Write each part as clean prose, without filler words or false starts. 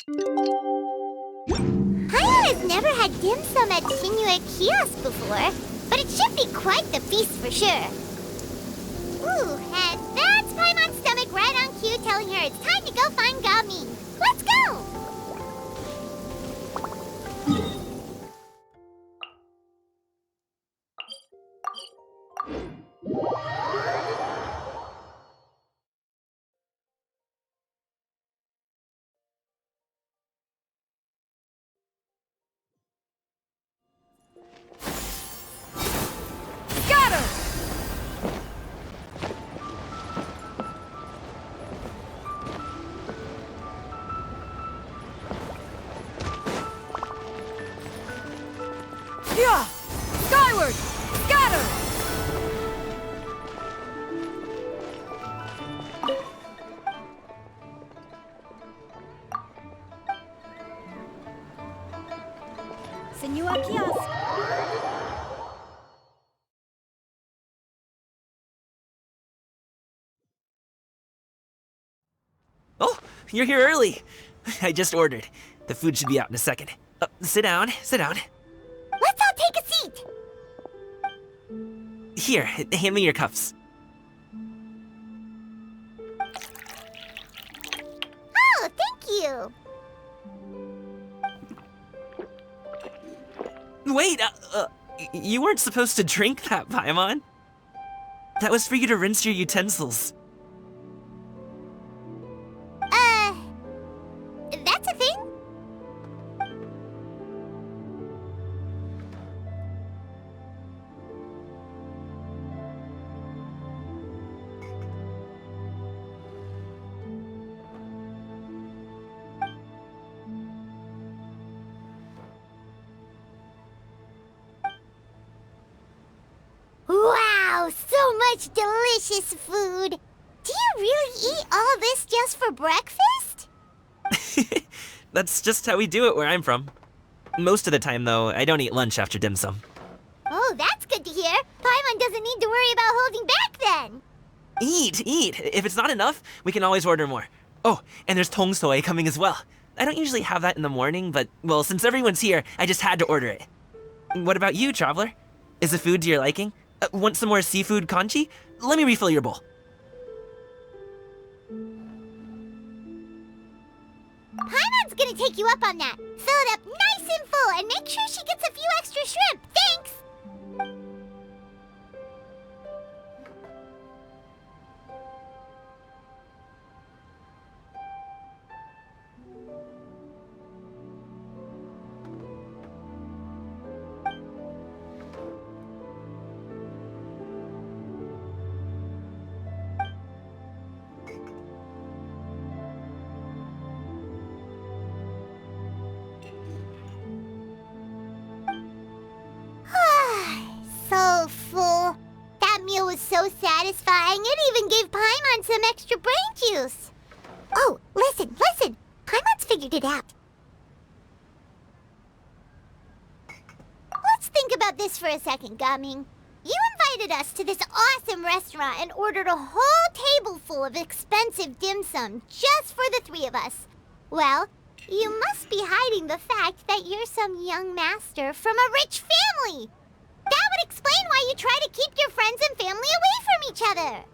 Paimon has never had dim sum at Shinua Kiosk before, but it should be quite the feast for sure. Ooh, and that's Paimon's stomach right on cue telling her it's time to go find Gaming. Let's go! Yeah! Skyward! Scatter! Senua Kiosk. Oh, you're here early. I just ordered. The food should be out in a second. Sit down, sit down. Let's all take a seat! Here, hand me your cups. Oh, thank you! Wait, you weren't supposed to drink that, Paimon. That was for you to rinse your utensils. That's a thing? Wow, so much delicious food! Do you really eat all this just for breakfast? That's just how we do it where I'm from. Most of the time, though, I don't eat lunch after dim sum. Oh, that's good to hear. Paimon doesn't need to worry about holding back then. Eat, eat. If it's not enough, we can always order more. Oh, and there's tong soy coming as well. I don't usually have that in the morning, but, well, since everyone's here, I just had to order it. What about you, traveler? Is the food to your liking? Want some more seafood kanchi? Let me refill your bowl. Paimon's gonna take you up on that. Fill it up nice and full and make sure she gets a few extra shrimp. Thanks! So full. That meal was so satisfying, it even gave Paimon some extra brain juice. Oh, listen, listen. Paimon's figured it out. Let's think about this for a second, Gaming. You invited us to this awesome restaurant and ordered a whole table full of expensive dim sum just for the three of us. Well, you must be hiding the fact that you're some young master from a rich family. That would explain why you try to keep your friends and family away from each other.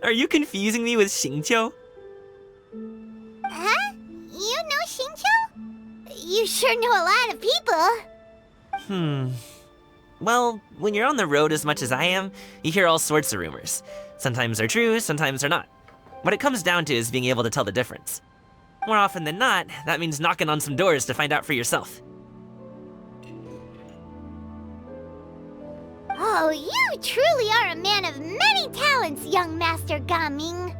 Are you confusing me with Xingqiu? Huh? You know Xingqiu? You sure know a lot of people. Well, when you're on the road as much as I am, you hear all sorts of rumors. Sometimes they're true, sometimes they're not. What it comes down to is being able to tell the difference. More often than not, that means knocking on some doors to find out for yourself. Oh, you truly are a man of many talents, young Master Gaming.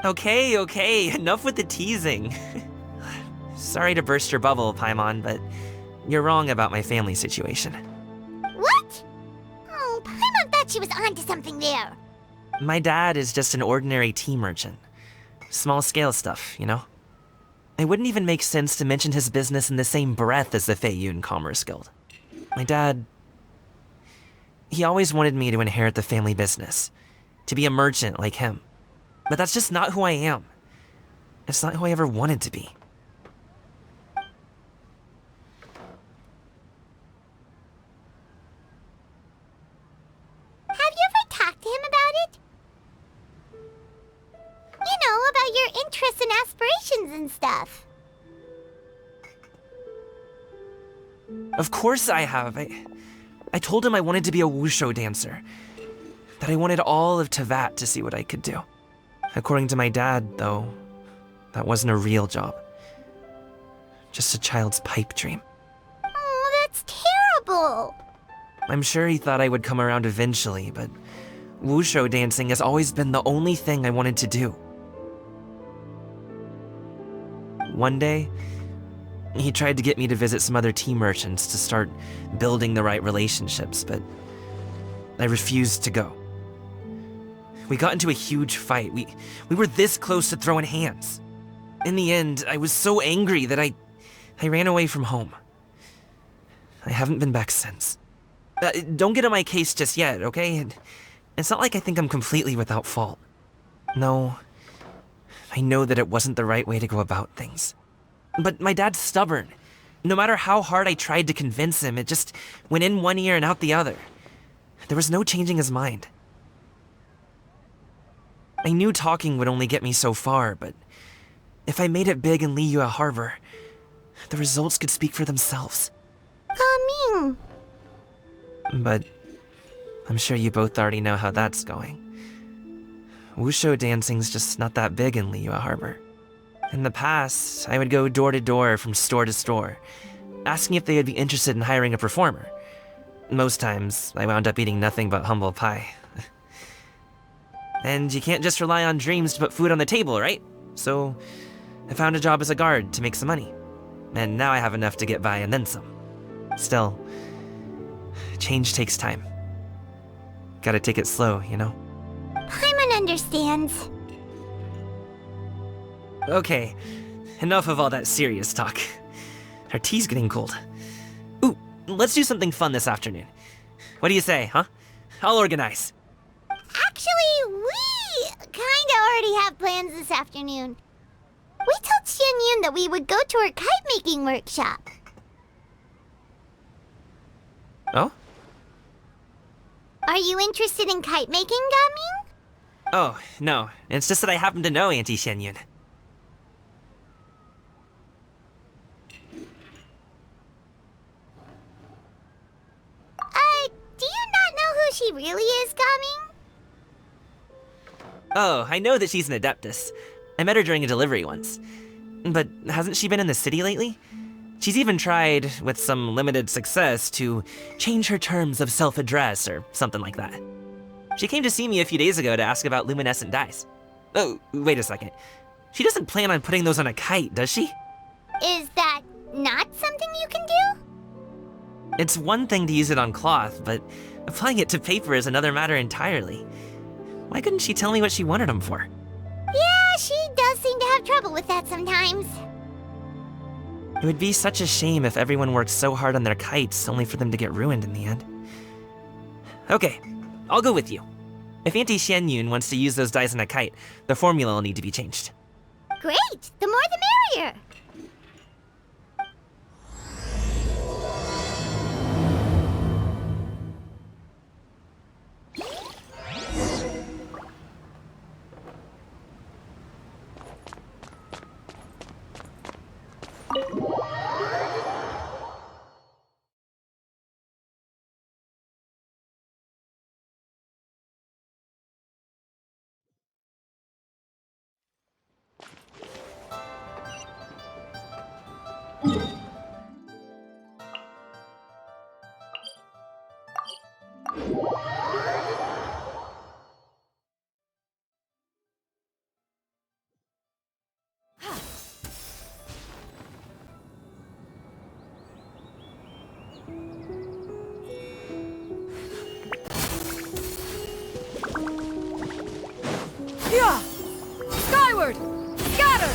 Okay, enough with the teasing. Sorry to burst your bubble, Paimon, but you're wrong about my family situation. What? Oh, Paimon thought she was onto something there. My dad is just an ordinary tea merchant. Small scale stuff, you know? It wouldn't even make sense to mention his business in the same breath as the Feiyun Commerce Guild. My dad... he always wanted me to inherit the family business. To be a merchant like him. But that's just not who I am. It's not who I ever wanted to be. Have you ever talked to him about it? You know, about your interests and aspirations and stuff. Of course I have. I told him I wanted to be a wushu dancer. That I wanted all of Tevat to see what I could do. According to my dad, though, that wasn't a real job. Just a child's pipe dream. Oh, that's terrible. I'm sure he thought I would come around eventually, but wushu dancing has always been the only thing I wanted to do. One day, he tried to get me to visit some other tea merchants to start building the right relationships, but I refused to go. We got into a huge fight. We were this close to throwing hands. In the end, I was so angry that I ran away from home. I haven't been back since. Don't get on my case just yet, okay? It's not like I think I'm completely without fault. No, I know that it wasn't the right way to go about things. But my dad's stubborn. No matter how hard I tried to convince him, it just went in one ear and out the other. There was no changing his mind. I knew talking would only get me so far, but if I made it big in Liyue Harbor, the results could speak for themselves. Coming. But I'm sure you both already know how that's going. Wushu dancing's just not that big in Liyue Harbor. In the past, I would go door to door from store to store, asking if they would be interested in hiring a performer. Most times, I wound up eating nothing but humble pie. And you can't just rely on dreams to put food on the table, right? So, I found a job as a guard to make some money. And now I have enough to get by and then some. Still, change takes time. Gotta take it slow, you know? Paimon understands. Okay, enough of all that serious talk. Our tea's getting cold. Ooh, let's do something fun this afternoon. What do you say, huh? I'll organize. Actually, we kinda already have plans this afternoon. We told Xianyun that we would go to her kite-making workshop. Oh? Are you interested in kite-making, Gaming? Oh, no. It's just that I happen to know Auntie Xianyun. Do you not know who she really is, Gaming? Oh, I know that she's an Adeptus. I met her during a delivery once. But hasn't she been in the city lately? She's even tried, with some limited success, to change her terms of self-address or something like that. She came to see me a few days ago to ask about luminescent dyes. Oh, wait a second. She doesn't plan on putting those on a kite, does she? Is that not something you can do? It's one thing to use it on cloth, but applying it to paper is another matter entirely. Why couldn't she tell me what she wanted them for? Yeah, she does seem to have trouble with that sometimes. It would be such a shame if everyone worked so hard on their kites only for them to get ruined in the end. Okay, I'll go with you. If Auntie Xianyun wants to use those dyes on a kite, the formula will need to be changed. Great! The more the merrier! Yeah! Skyward! Scatter!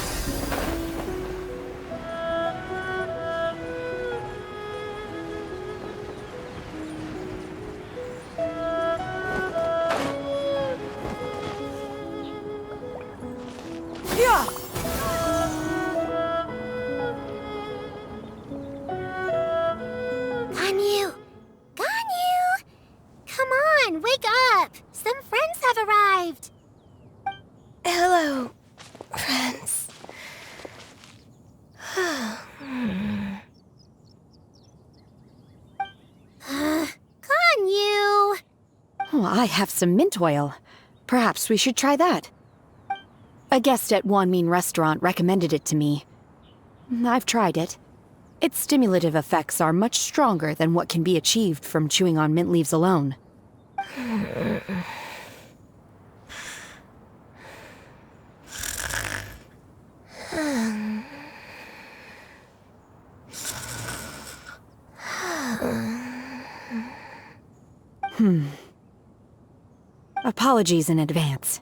I have some mint oil. Perhaps we should try that. A guest at Wanmin restaurant recommended it to me. I've tried it. Its stimulative effects are much stronger than what can be achieved from chewing on mint leaves alone. Apologies in advance.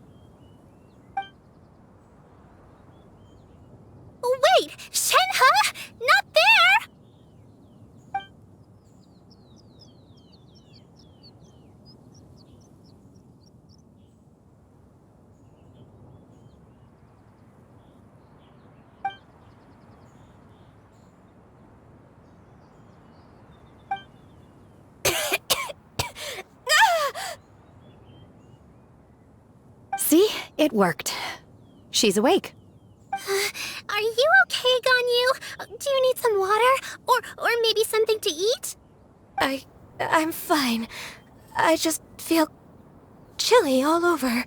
Wait! Shenhe? Not there! See? It worked. She's awake. Are you okay, Ganyu? Do you need some water? Or maybe something to eat? I'm fine. I just feel chilly all over.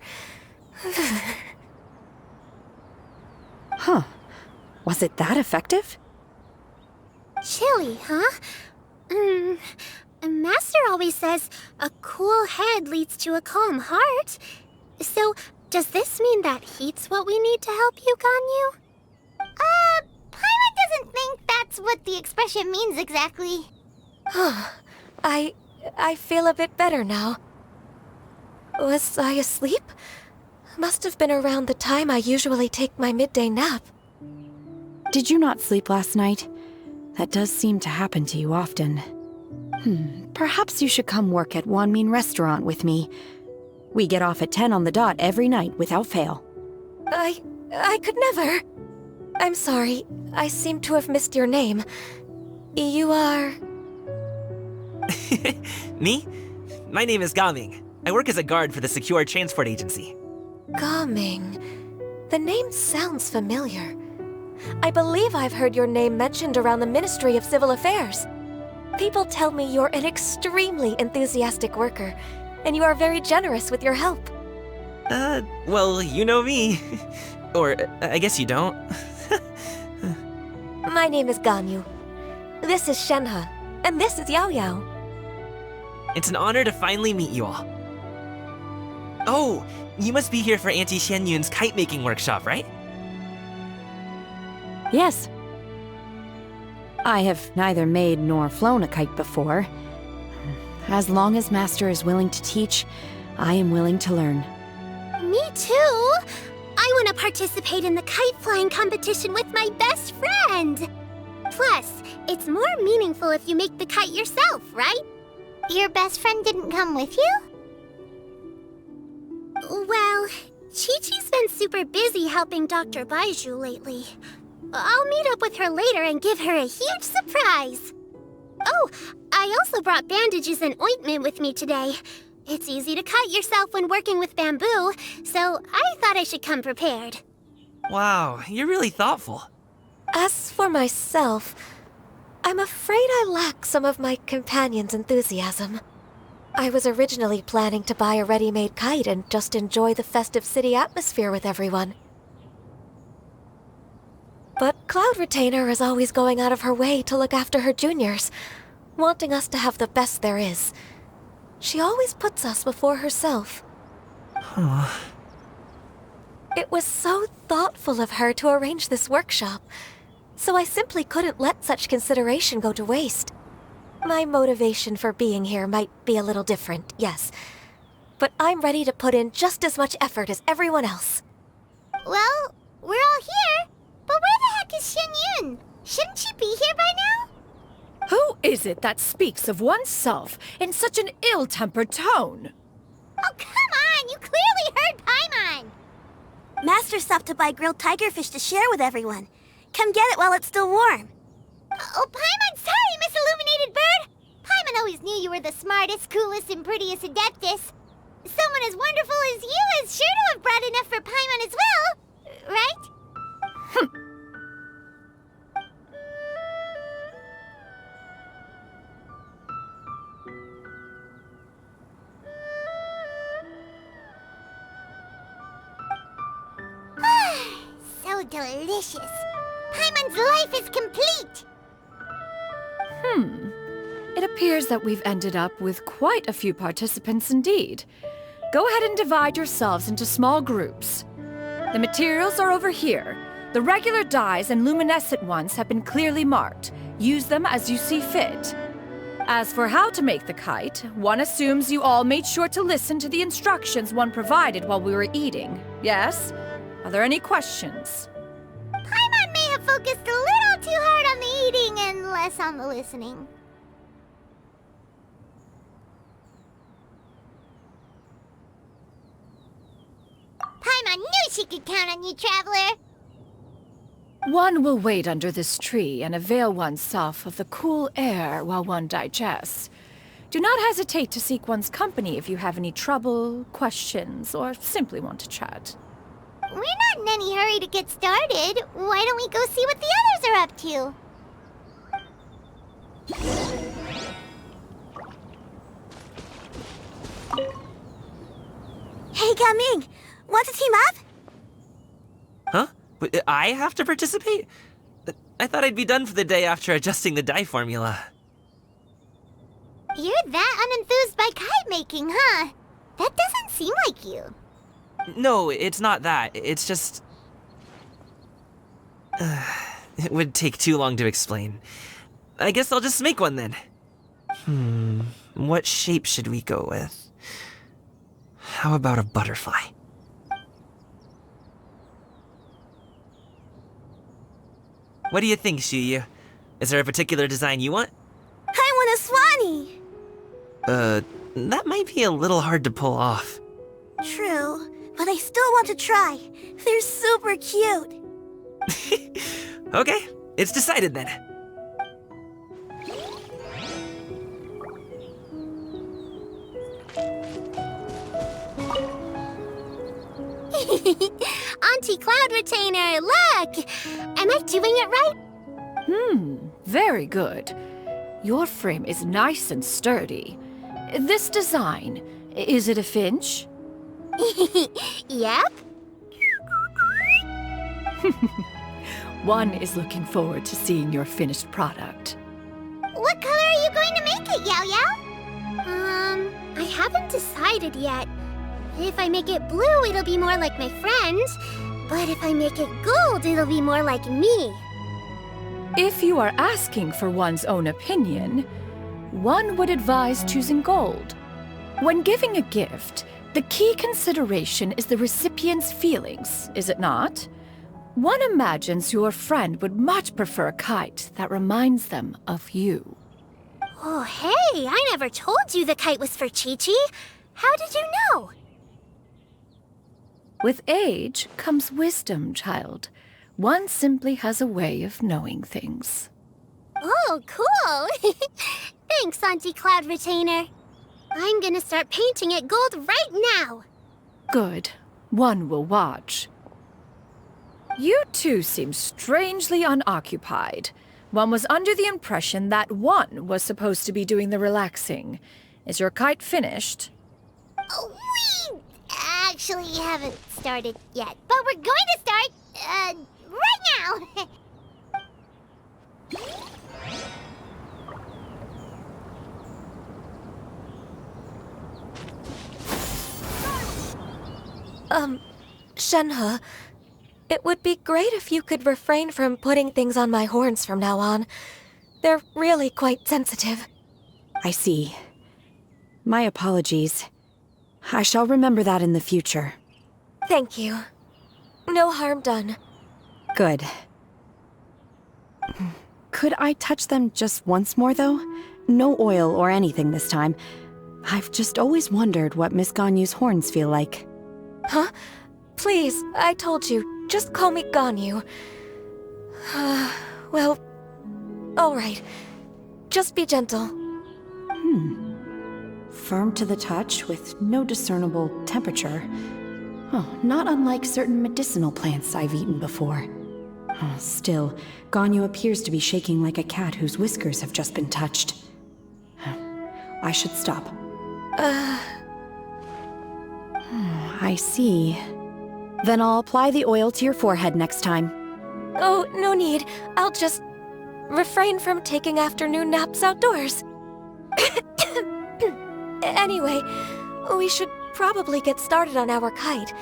Huh. Was it that effective? Chilly, huh? Master always says a cool head leads to a calm heart. So, does this mean that heat's what we need to help you, Ganyu? Paimon doesn't think that's what the expression means exactly. I feel a bit better now. Was I asleep? Must have been around the time I usually take my midday nap. Did you not sleep last night? That does seem to happen to you often. Perhaps you should come work at Wanmin restaurant with me. We get off at 10 on the dot every night without fail. I could never. I'm sorry. I seem to have missed your name. You are... Me? My name is Gaming. I work as a guard for the Secure Transport Agency. Gaming. The name sounds familiar. I believe I've heard your name mentioned around the Ministry of Civil Affairs. People tell me you're an extremely enthusiastic worker, and you are very generous with your help. Well, you know me. Or, I guess you don't. My name is Ganyu. This is Shenhe, and this is Yao Yao. It's an honor to finally meet you all. Oh, you must be here for Auntie Xianyun's kite-making workshop, right? Yes. I have neither made nor flown a kite before. As long as Master is willing to teach, I am willing to learn. Me too! I want to participate in the kite flying competition with my best friend! Plus, it's more meaningful if you make the kite yourself, right? Your best friend didn't come with you? Well, Chi-Chi's been super busy helping Dr. Baiju lately. I'll meet up with her later and give her a huge surprise. Oh, I also brought bandages and ointment with me today. It's easy to cut yourself when working with bamboo, so I thought I should come prepared. Wow, you're really thoughtful. As for myself, I'm afraid I lack some of my companion's enthusiasm. I was originally planning to buy a ready-made kite and just enjoy the festive city atmosphere with everyone. But Cloud Retainer is always going out of her way to look after her juniors, wanting us to have the best there is. She always puts us before herself. Huh. It was so thoughtful of her to arrange this workshop, so I simply couldn't let such consideration go to waste. My motivation for being here might be a little different, yes, but I'm ready to put in just as much effort as everyone else. Well, we're all here, but where the heck is Xianyun? Shouldn't she be here by now? Who is it that speaks of oneself in such an ill-tempered tone? Oh, come on! You clearly heard Paimon! Master stopped to buy grilled tigerfish to share with everyone. Come get it while it's still warm. Oh, Paimon, sorry, Miss Illuminated Bird! Paimon always knew you were the smartest, coolest, and prettiest Adeptus. Someone as wonderful as you is sure to have brought enough for Paimon as well, right? delicious. Paimon's life is complete. It appears that we've ended up with quite a few participants indeed. Go ahead and divide yourselves into small groups. The materials are over here. The regular dyes and luminescent ones have been clearly marked. Use them as you see fit. As for how to make the kite, one assumes you all made sure to listen to the instructions one provided while we were eating. Yes? Are there any questions? Paimon may have focused a little too hard on the eating and less on the listening. Paimon knew she could count on you, Traveler. One will wait under this tree and avail oneself of the cool air while one digests. Do not hesitate to seek one's company if you have any trouble, questions, or simply want to chat. We're not in any hurry to get started. Why don't we go see what the others are up to? Hey, Gaming! Want to team up? Huh? But I have to participate? I thought I'd be done for the day after adjusting the dye formula. You're that unenthused by kite making, huh? That doesn't seem like you. No, it's not that. It's just... it would take too long to explain. I guess I'll just make one then. What shape should we go with? How about a butterfly? What do you think, Shuyu? Is there a particular design you want? I want a swanee! That might be a little hard to pull off. True, but I still want to try. They're super cute. Okay, it's decided then. Auntie Cloud Retainer, look! Am I doing it right? Very good. Your frame is nice and sturdy. This design, is it a finch? Yep. One is looking forward to seeing your finished product. What color are you going to make it, Yao Yao? I haven't decided yet. If I make it blue, it'll be more like my friends. But if I make it gold, it'll be more like me. If you are asking for one's own opinion, one would advise choosing gold. When giving a gift, the key consideration is the recipient's feelings, is it not? One imagines your friend would much prefer a kite that reminds them of you. Oh, hey, I never told you the kite was for Chi-Chi. How did you know? With age comes wisdom, child. One simply has a way of knowing things. Oh, cool. Thanks, Auntie Cloud Retainer. I'm gonna start painting it gold right now. Good. One will watch. You two seem strangely unoccupied. One was under the impression that one was supposed to be doing the relaxing. Is your kite finished? We actually haven't started yet, but we're going to start, right now. Shenhe, it would be great if you could refrain from putting things on my horns from now on. They're really quite sensitive. I see. My apologies. I shall remember that in the future. Thank you. No harm done. Good. Could I touch them just once more, though? No oil or anything this time. I've just always wondered what Miss Ganyu's horns feel like. Huh? Please, I told you. Just call me Ganyu. Well, all right. Just be gentle. Firm to the touch with no discernible temperature. Oh, not unlike certain medicinal plants I've eaten before. Still, Ganyu appears to be shaking like a cat whose whiskers have just been touched. I should stop. I see. Then I'll apply the oil to your forehead next time. Oh, no need. I'll just refrain from taking afternoon naps outdoors. Anyway, we should probably get started on our kite.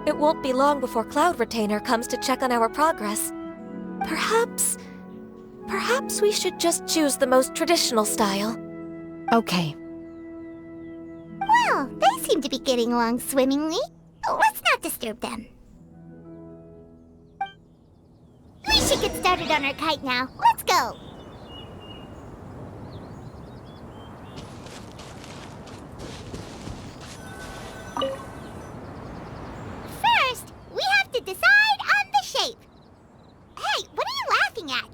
It won't be long before Cloud Retainer comes to check on our progress. Perhaps we should just choose the most traditional style. Okay. Well, they seem to be getting along swimmingly. Let's not disturb them. We should get started on our kite now. Let's go! First, we have to decide on the shape. Hey, what are you laughing at?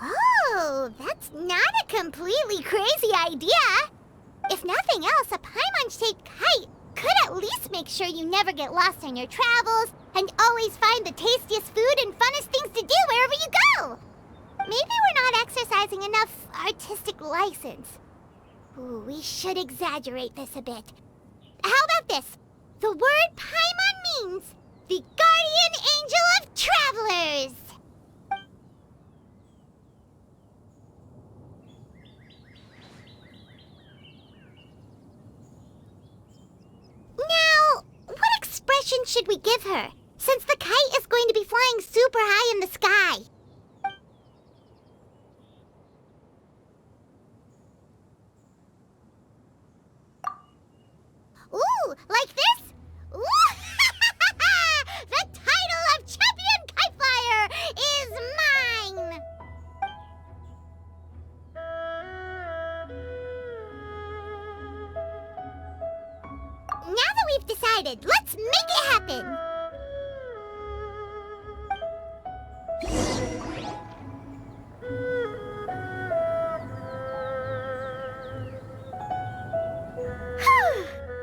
Oh, that's not a completely crazy idea. If nothing else, a Paimon-shaped kite could at least make sure you never get lost on your travels and always find the tastiest food and funnest things to do wherever you go. Maybe we're not exercising enough artistic license. Ooh, we should exaggerate this a bit. How about this? The word Paimon means the guardian angel of travelers. Now, what expression should we give her, since the kite is going to be flying super high in the sky? Ooh, like this? Ooh, the title of Champion Kite Flyer is mine! Now that we've decided, let's make it happen!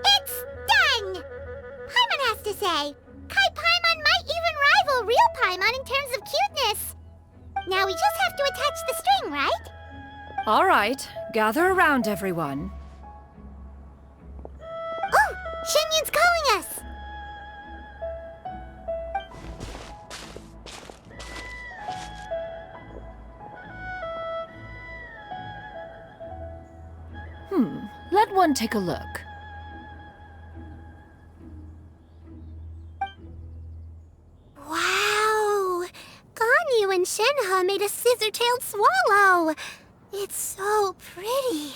It's done! Paimon has to say, Kite Paimon might even rival real Paimon in terms of cuteness. Now we just have to attach the string, right? All right, gather around, everyone. Oh, Shenyun's calling us! Let one take a look. Wow! Ganyu and Shenhe made a scissor-tailed swallow. It's so pretty.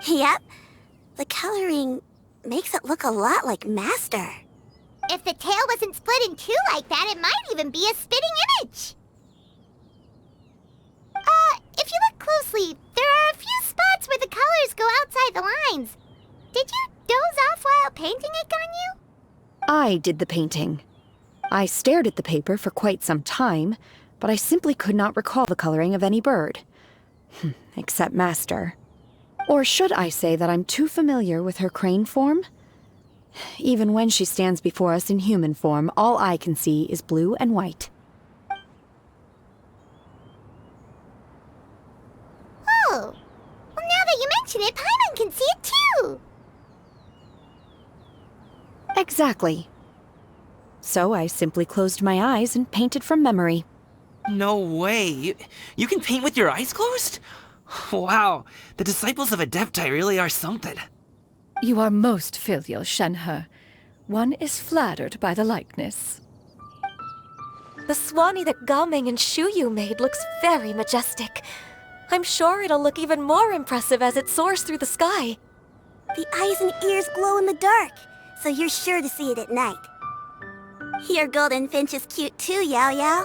Yep. The coloring makes it look a lot like Master. If the tail wasn't split in two like that, it might even be a spitting image. If you look closely, there are a few spots where the colors go outside the lines. Did you doze off while painting it, Ganyu? I did the painting. I stared at the paper for quite some time, but I simply could not recall the coloring of any bird. Except Master. Or should I say that I'm too familiar with her crane form? Even when she stands before us in human form, all I can see is blue and white. Oh, well, now that you mention it, Paimon can see it too. Exactly. So I simply closed my eyes and painted from memory. No way. You can paint with your eyes closed? Wow, the disciples of Adepti really are something. You are most filial, Shenhe. One is flattered by the likeness. The Swanee that Gaming and Shuyu made looks very majestic. I'm sure it'll look even more impressive as it soars through the sky. The eyes and ears glow in the dark, so you're sure to see it at night. Your golden finch is cute too, Yao Yao.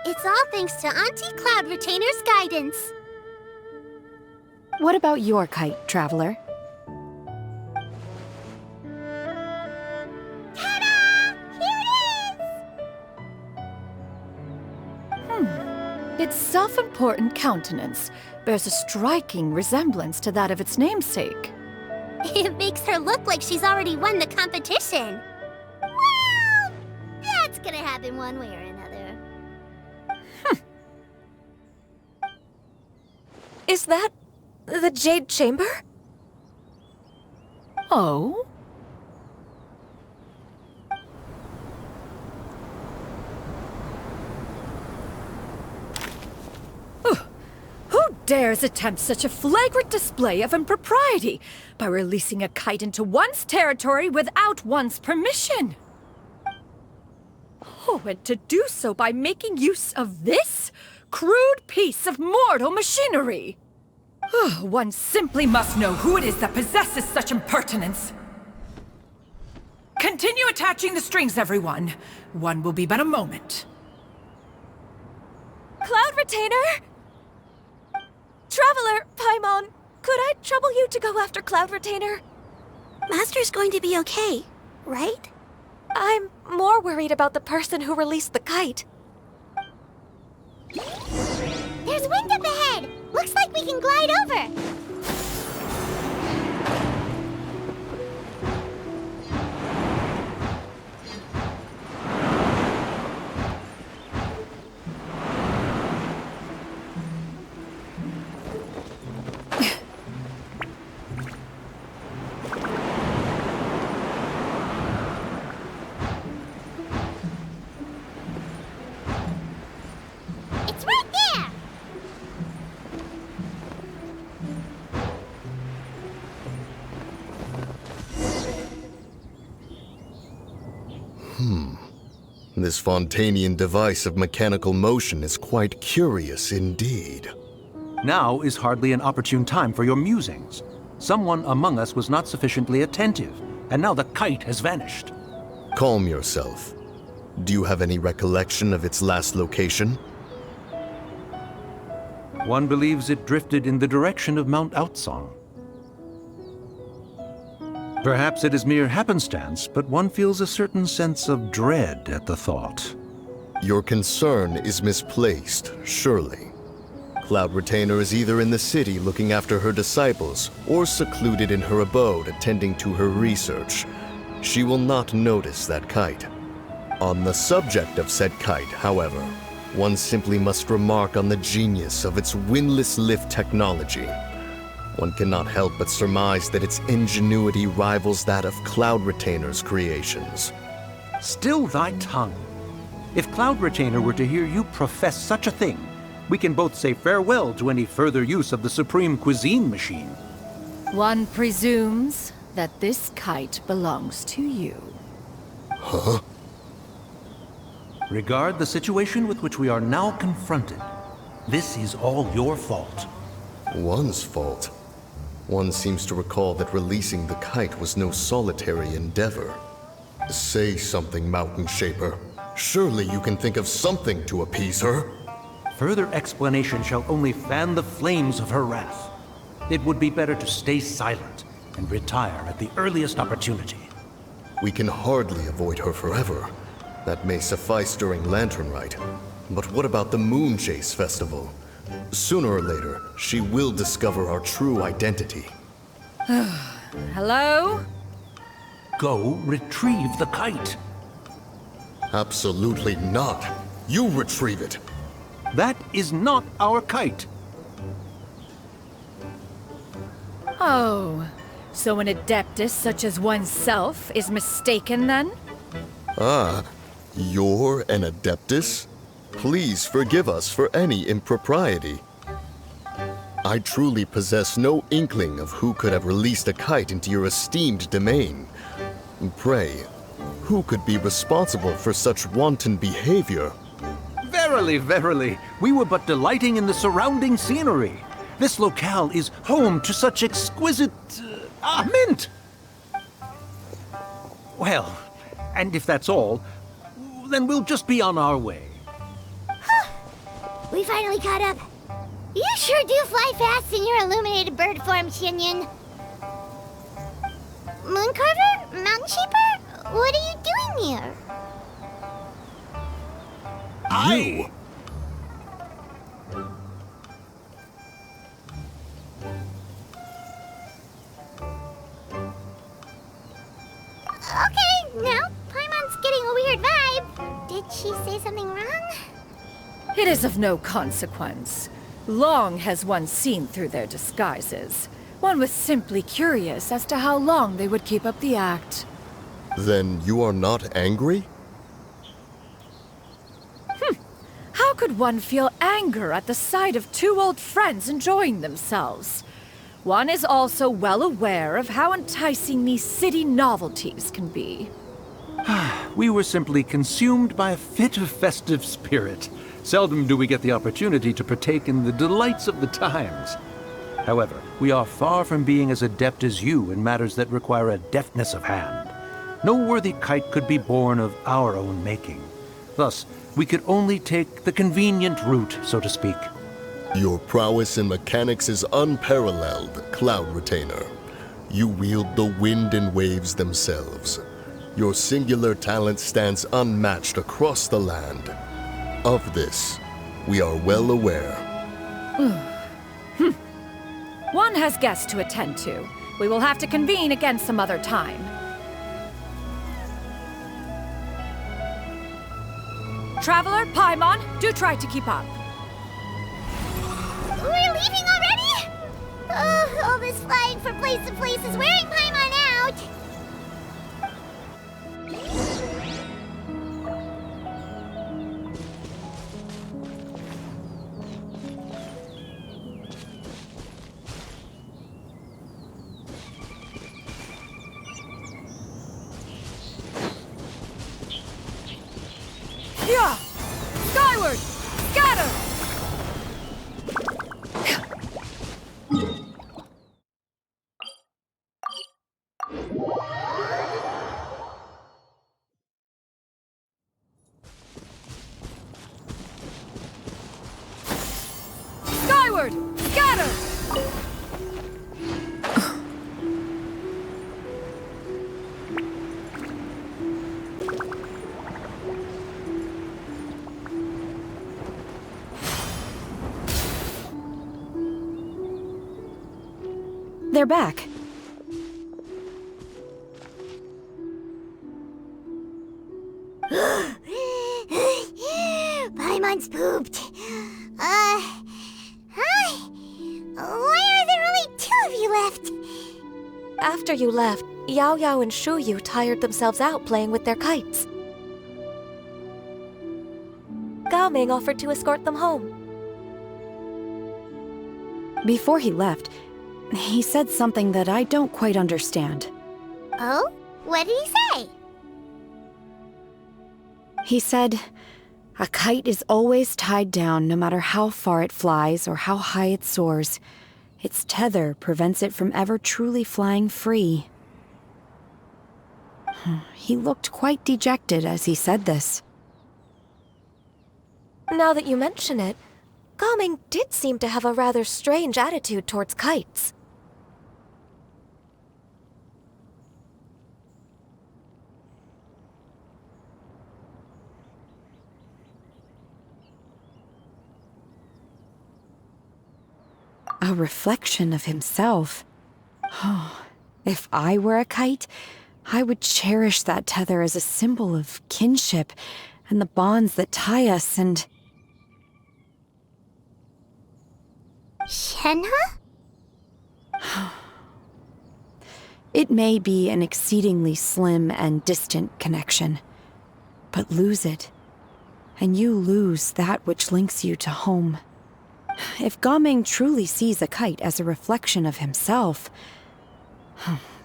It's all thanks to Auntie Cloud Retainer's guidance. What about your kite, Traveler? Ta-da! Here it is! Its self-important countenance bears a striking resemblance to that of its namesake. It makes her look like she's already won the competition. Well, that's gonna happen one way or another. Is that the Jade Chamber? Oh? dares attempt such a flagrant display of impropriety by releasing a kite into one's territory without one's permission? Oh, and to do so by making use of this crude piece of mortal machinery! One simply must know who it is that possesses such impertinence. Continue attaching the strings, everyone. One will be but a moment. Cloud Retainer! Traveler, Paimon, could I trouble you to go after Cloud Retainer? Master's going to be okay, right? I'm more worried about the person who released the kite. There's wind up ahead! Looks like we can glide over! It's right there! This Fontanian device of mechanical motion is quite curious indeed. Now is hardly an opportune time for your musings. Someone among us was not sufficiently attentive, and now the kite has vanished. Calm yourself. Do you have any recollection of its last location? One believes it drifted in the direction of Mount Outsong. Perhaps it is mere happenstance, but one feels a certain sense of dread at the thought. Your concern is misplaced, surely. Cloud Retainer is either in the city looking after her disciples, or secluded in her abode attending to her research. She will not notice that kite. On the subject of said kite, however, one simply must remark on the genius of its windless lift technology. One cannot help but surmise that its ingenuity rivals that of Cloud Retainer's creations. Still thy tongue. If Cloud Retainer were to hear you profess such a thing, we can both say farewell to any further use of the Supreme Cuisine Machine. One presumes that this kite belongs to you. Huh? Regard the situation with which we are now confronted. This is all your fault. One's fault? One seems to recall that releasing the kite was no solitary endeavor. Say something, Mountain Shaper. Surely you can think of something to appease her. Further explanation shall only fan the flames of her wrath. It would be better to stay silent and retire at the earliest opportunity. We can hardly avoid her forever. That may suffice during Lantern Rite. But what about the Moon Chase Festival? Sooner or later, she will discover our true identity. Hello? Go retrieve the kite. Absolutely not. You retrieve it. That is not our kite. Oh, so an adeptus such as oneself is mistaken then? Ah, you're an adeptus? Please forgive us for any impropriety. I truly possess no inkling of who could have released a kite into your esteemed domain. Pray, who could be responsible for such wanton behavior? Verily, verily, we were but delighting in the surrounding scenery. This locale is home to such exquisite... mint! Well, and if that's all, then we'll just be on our way. We finally caught up. You sure do fly fast in your illuminated bird form, Shinyan. Mooncarver? Mountain Shaper? What are you doing here? You? Okay, now Paimon's getting a weird vibe. Did she say something wrong? It is of no consequence. Long has one seen through their disguises. One was simply curious as to how long they would keep up the act. Then you are not angry? How could one feel anger at the sight of two old friends enjoying themselves? One is also well aware of how enticing these city novelties can be. We were simply consumed by a fit of festive spirit. Seldom do we get the opportunity to partake in the delights of the times. However, we are far from being as adept as you in matters that require a deftness of hand. No worthy kite could be born of our own making. Thus, we could only take the convenient route, so to speak. Your prowess in mechanics is unparalleled, Cloud Retainer. You wield the wind and waves themselves. Your singular talent stands unmatched across the land. Of this, we are well aware. One has guests to attend to. We will have to convene again some other time. Traveler, Paimon, do try to keep up. We're leaving already? Oh, all this flying from place to place is wearing Paimon out. Yeah! Skyward! Scatter! Skyward! Scatter! They're back. Paimon's pooped. Hi. Why are there only two of you left? After you left, Yao Yao and Shu Yu tired themselves out playing with their kites. Gao Ming offered to escort them home. Before he left, he said something that I don't quite understand. Oh? What did he say? He said, a kite is always tied down no matter how far it flies or how high it soars. Its tether prevents it from ever truly flying free. He looked quite dejected as he said this. Now that you mention it, Gao Ming did seem to have a rather strange attitude towards kites. A reflection of himself. If I were a kite, I would cherish that tether as a symbol of kinship and the bonds that tie us and... Shenhe? It may be an exceedingly slim and distant connection, but lose it, and you lose that which links you to home. If Gao Ming truly sees a kite as a reflection of himself,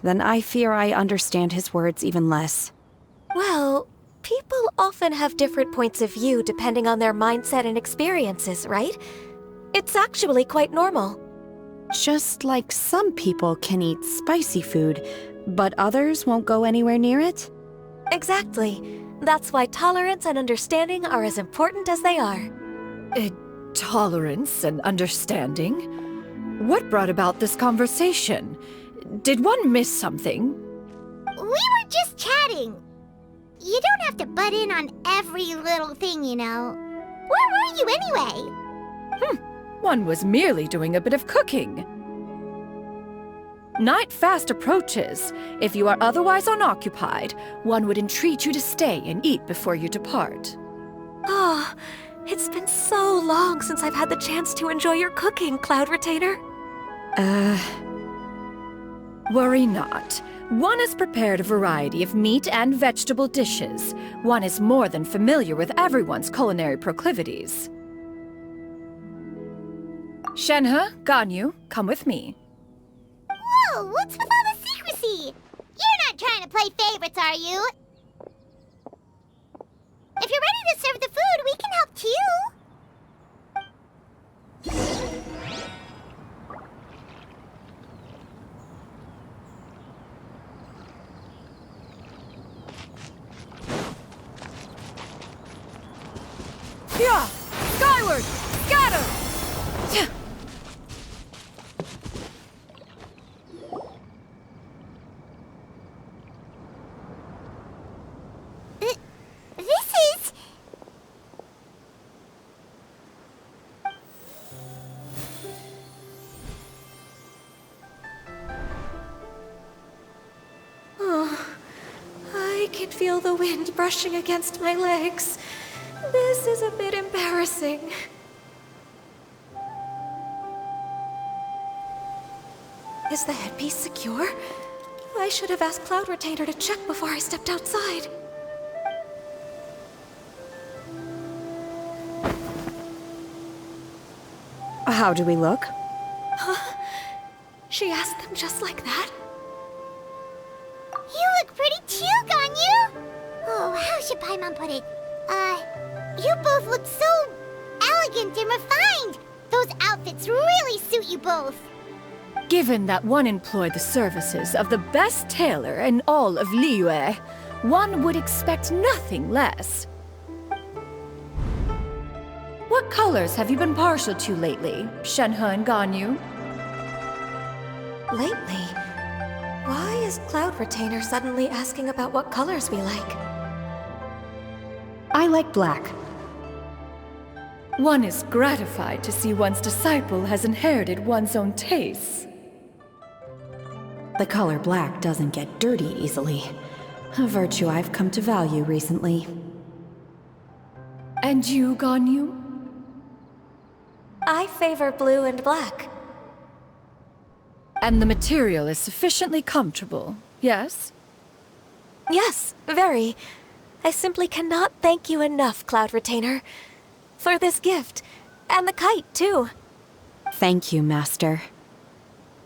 then I fear I understand his words even less. Well, people often have different points of view depending on their mindset and experiences, right? It's actually quite normal. Just like some people can eat spicy food, but others won't go anywhere near it? Exactly. That's why tolerance and understanding are as important as they are. Tolerance and understanding? What brought about this conversation? Did one miss something? We were just chatting. You don't have to butt in on every little thing, you know. Where were you anyway? One was merely doing a bit of cooking. Night fast approaches. If you are otherwise unoccupied, one would entreat you to stay and eat before you depart. Oh, it's been so long since I've had the chance to enjoy your cooking, Cloud Retainer. Worry not. One has prepared a variety of meat and vegetable dishes. One is more than familiar with everyone's culinary proclivities. Shenhe, Ganyu, come with me. Whoa, what's with all the secrecy? You're not trying to play favorites, are you? If you're ready to serve the food, we can help too. Yeah! Skyward! Scatter! This is... Oh, I can feel the wind brushing against my legs. This is a bit embarrassing. Is the headpiece secure? I should have asked Cloud Retainer to check before I stepped outside. How do we look? She asked them just like that? You look pretty too, Ganyu! Oh, how should Paimon put it? You both look so elegant and refined! Those outfits really suit you both! Given that one employed the services of the best tailor in all of Liyue, one would expect nothing less. What colors have you been partial to lately, Shenhe and Ganyu? Lately? Why is Cloud Retainer suddenly asking about what colors we like? I like black. One is gratified to see one's disciple has inherited one's own tastes. The color black doesn't get dirty easily. A virtue I've come to value recently. And you, Ganyu? I favor blue and black. And the material is sufficiently comfortable, yes? Yes, very. I simply cannot thank you enough, Cloud Retainer. For this gift. And the kite, too. Thank you, Master.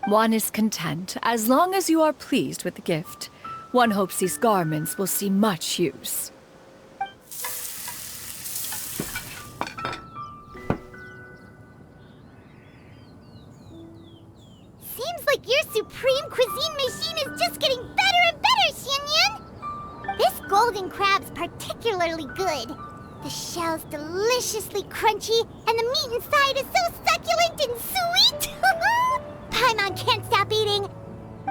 One is content as long as you are pleased with the gift. One hopes these garments will see much use. Seems like your supreme cuisine machine is just getting better and better, Xianyan! This golden crab's particularly good. The shell's deliciously crunchy, and the meat inside is so succulent and sweet! Paimon can't stop eating.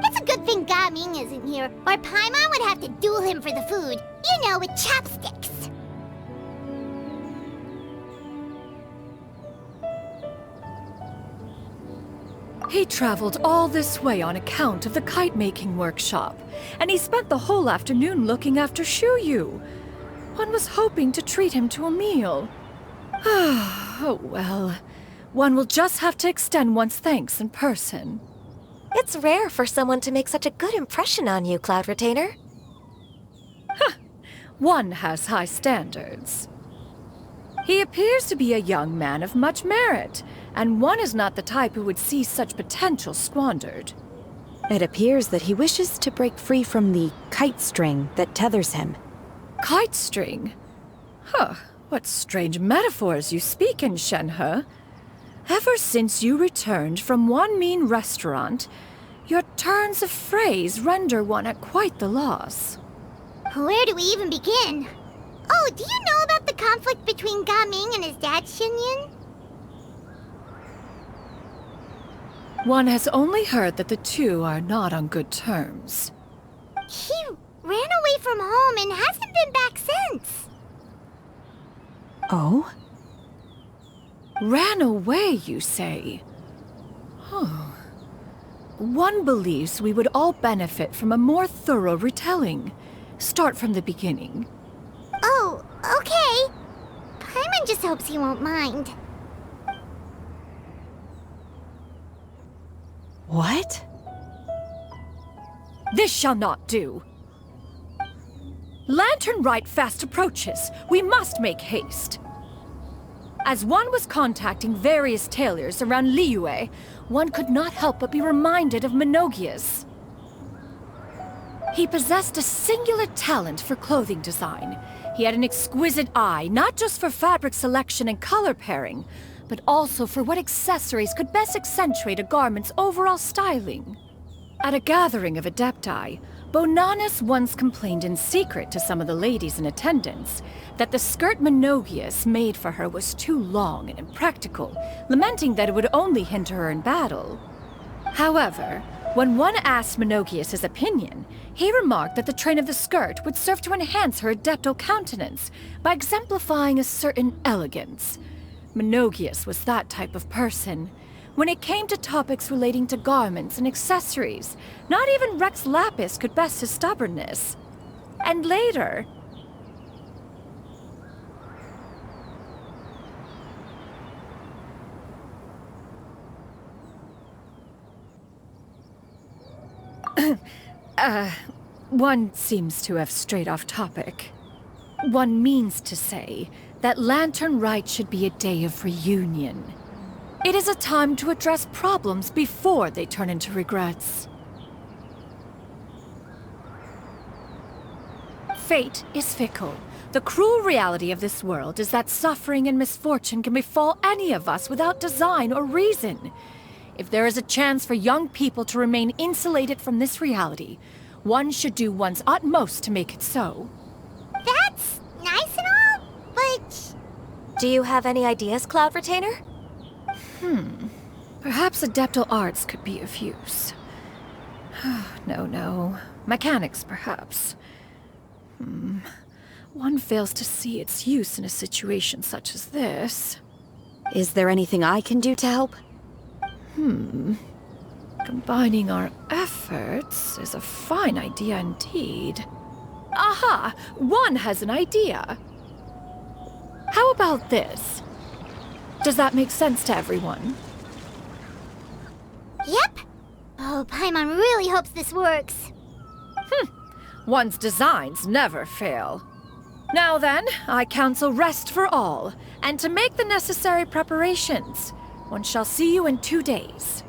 It's a good thing Gaming isn't here, or Paimon would have to duel him for the food. You know, with chopsticks. He traveled all this way on account of the kite-making workshop, and he spent the whole afternoon looking after Shuyu. One was hoping to treat him to a meal. Oh well, one will just have to extend one's thanks in person. It's rare for someone to make such a good impression on you, Cloud Retainer. One has high standards. He appears to be a young man of much merit, and one is not the type who would see such potential squandered. It appears that he wishes to break free from the kite string that tethers him. Kite string? Huh, what strange metaphors you speak in, Shenhe. Ever since you returned from one mean restaurant, your turns of phrase render one at quite the loss. Where do we even begin? Oh, do you know about the conflict between Gaming and his dad, Xinyan? One has only heard that the two are not on good terms. He ran away from home and hasn't been back since. Oh? Ran away, you say? Oh. One believes we would all benefit from a more thorough retelling. Start from the beginning. Oh, okay. Paimon just hopes he won't mind. What? This shall not do. Lantern Rite fast approaches. We must make haste. As one was contacting various tailors around Liyue, one could not help but be reminded of Menogias. He possessed a singular talent for clothing design. He had an exquisite eye, not just for fabric selection and color pairing, but also for what accessories could best accentuate a garment's overall styling. At a gathering of Adepti, Bonanis once complained in secret to some of the ladies in attendance that the skirt Menogias made for her was too long and impractical, lamenting that it would only hinder her in battle. However, when one asked Menogias his opinion, he remarked that the train of the skirt would serve to enhance her adeptal countenance by exemplifying a certain elegance. Menogias was that type of person. When it came to topics relating to garments and accessories, not even Rex Lapis could best his stubbornness. And later... one seems to have strayed off topic. One means to say that Lantern Rite should be a day of reunion. It is a time to address problems before they turn into regrets. Fate is fickle. The cruel reality of this world is that suffering and misfortune can befall any of us without design or reason. If there is a chance for young people to remain insulated from this reality, one should do one's utmost to make it so. That's nice and all, but... Do you have any ideas, Cloud Retainer? Perhaps adeptal arts could be of use. No. Mechanics, perhaps. One fails to see its use in a situation such as this. Is there anything I can do to help? Combining our efforts is a fine idea indeed. Aha! One has an idea. How about this? Does that make sense to everyone? Yep. Oh, Paimon really hopes this works. One's designs never fail. Now then, I counsel rest for all, and to make the necessary preparations. One shall see you in 2 days.